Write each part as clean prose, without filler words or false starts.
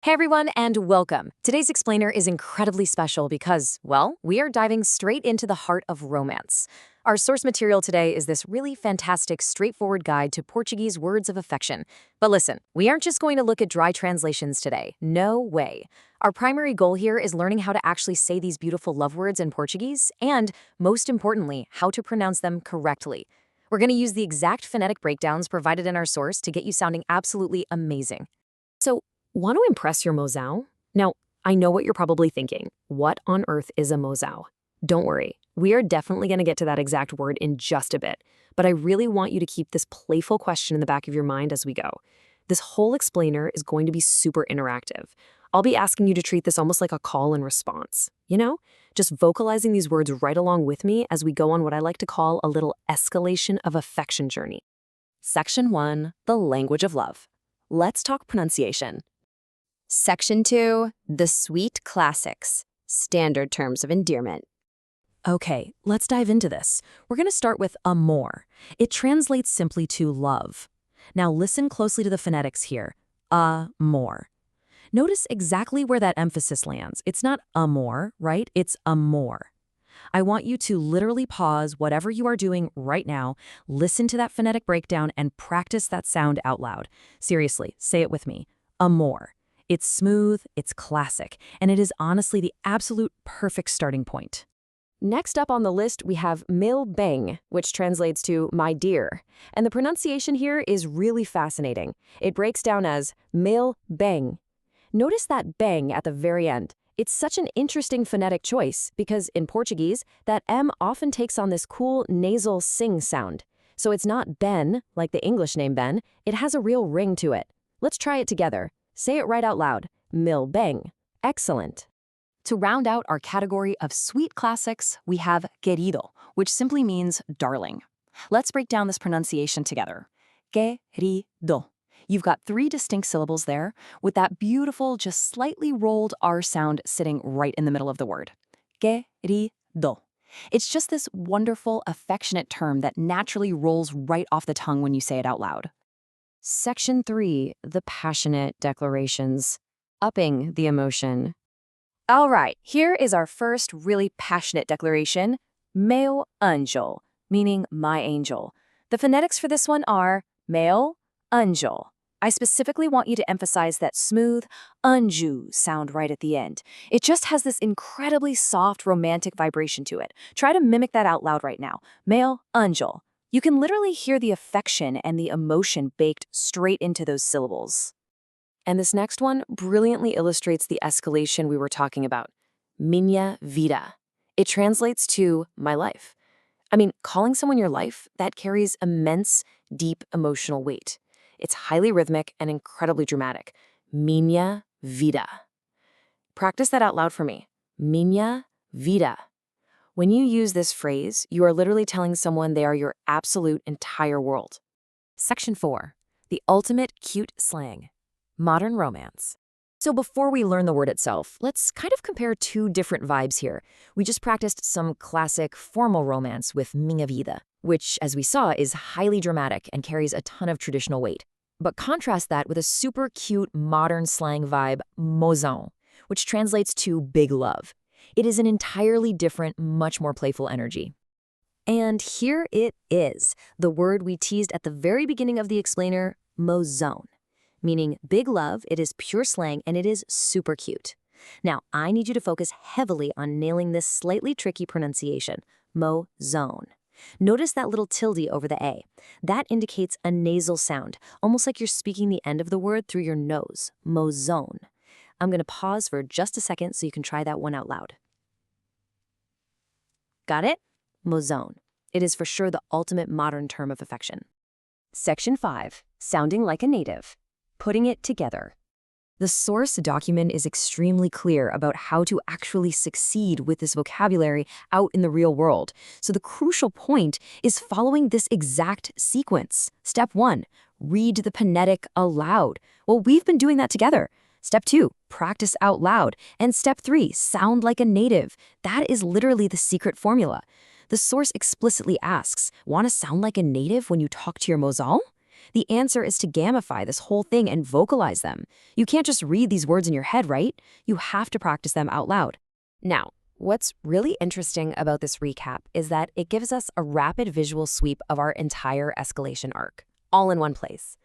Hey everyone, and welcome. Today's explainer is incredibly special because, well, we are diving straight into the heart of romance. Our source material today is this really fantastic, straightforward guide to Portuguese words of affection. But listen, we aren't just going to look at dry translations today. No way. Our primary goal here is learning how to actually say these beautiful love words in Portuguese and, most importantly, how to pronounce them correctly. We're going to use the exact phonetic breakdowns provided in our source to get you sounding absolutely amazing. So, want to impress your mozão? Now, I know what you're probably thinking. What on earth is a mozão? Don't worry, we are definitely going to get to that exact word in just a bit, but I really want you to keep this playful question in the back of your mind as we go. This whole explainer is going to be super interactive. I'll be asking you to treat this almost like a call and response, just vocalizing these words right along with me as we go on what I like to call a little escalation of affection journey. Section 1, the language of love. Let's talk pronunciation. Section 2, the sweet classics, standard terms of endearment. Okay, let's dive into this. We're going to start with amor. It translates simply to love. Now listen closely to the phonetics here. Amor. Notice exactly where that emphasis lands. It's not amor, right? It's amor. I want you to literally pause whatever you are doing right now, listen to that phonetic breakdown, and practice that sound out loud. Seriously, say it with me. Amor. It's smooth, it's classic, and it is honestly the absolute perfect starting point. Next up on the list, we have meu bem, which translates to my dear. And the pronunciation here is really fascinating. It breaks down as meu bem. Notice that bang at the very end. It's such an interesting phonetic choice because in Portuguese, that M often takes on this cool nasal sing sound. So it's not Ben, like the English name Ben, it has a real ring to it. Let's try it together. Say it right out loud. Meu bem. Excellent. To round out our category of sweet classics, we have querido, which simply means darling. Let's break down this pronunciation together. Querido. You've got 3 distinct syllables there, with that beautiful, just slightly rolled R sound sitting right in the middle of the word. Querido. It's just this wonderful, affectionate term that naturally rolls right off the tongue when you say it out loud. Section 3, the passionate declarations. Upping the emotion. All right, here is our first really passionate declaration, meu anjo, meaning my angel. The phonetics for this one are meu anjo. I specifically want you to emphasize that smooth anjo sound right at the end. It just has this incredibly soft, romantic vibration to it. Try to mimic that out loud right now. Meu anjo. You can literally hear the affection and the emotion baked straight into those syllables. And this next one brilliantly illustrates the escalation we were talking about. Minha vida. It translates to my life. I mean, calling someone your life, that carries immense, deep emotional weight. It's highly rhythmic and incredibly dramatic. Minha vida. Practice that out loud for me. Minha vida. When you use this phrase, you are literally telling someone they are your absolute entire world. Section 4. The ultimate cute slang. Modern romance. So before we learn the word itself, let's kind of compare 2 different vibes here. We just practiced some classic formal romance with minha vida, which, as we saw, is highly dramatic and carries a ton of traditional weight. But contrast that with a super cute modern slang vibe, mozão, which translates to big love. It is an entirely different, much more playful energy. And here it is, the word we teased at the very beginning of the explainer, mozão. Meaning big love, it is pure slang, and it is super cute. Now, I need you to focus heavily on nailing this slightly tricky pronunciation, mozão. Notice that little tilde over the A. That indicates a nasal sound, almost like you're speaking the end of the word through your nose, mozão. I'm going to pause for just a second so you can try that one out loud. Got it? Mozão. It is for sure the ultimate modern term of affection. Section 5. Sounding like a native. Putting it together. The source document is extremely clear about how to actually succeed with this vocabulary out in the real world. So the crucial point is following this exact sequence. Step 1, read the phonetic aloud. Well, we've been doing that together. Step 2, practice out loud. And step 3, sound like a native. That is literally the secret formula. The source explicitly asks, want to sound like a native when you talk to your mozão? The answer is to gamify this whole thing and vocalize them. You can't just read these words in your head, right? You have to practice them out loud. Now, what's really interesting about this recap is that it gives us a rapid visual sweep of our entire escalation arc, all in one place.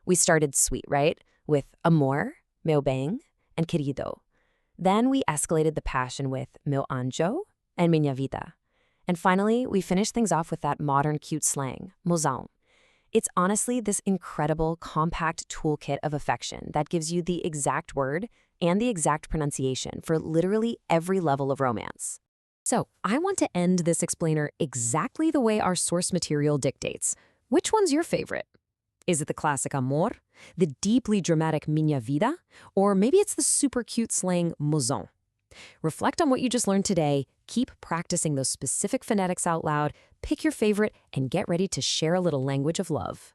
We started sweet, right? With amor, meu bem, and querido. Then we escalated the passion with meu anjo and minha vida. And finally, we finished things off with that modern cute slang, mozão. It's honestly this incredible, compact toolkit of affection that gives you the exact word and the exact pronunciation for literally every level of romance. So, I want to end this explainer exactly the way our source material dictates. Which one's your favorite? Is it the classic amor, the deeply dramatic minha vida, or maybe it's the super cute slang mozão? Reflect on what you just learned today, keep practicing those specific phonetics out loud, pick your favorite, and get ready to share a little language of love.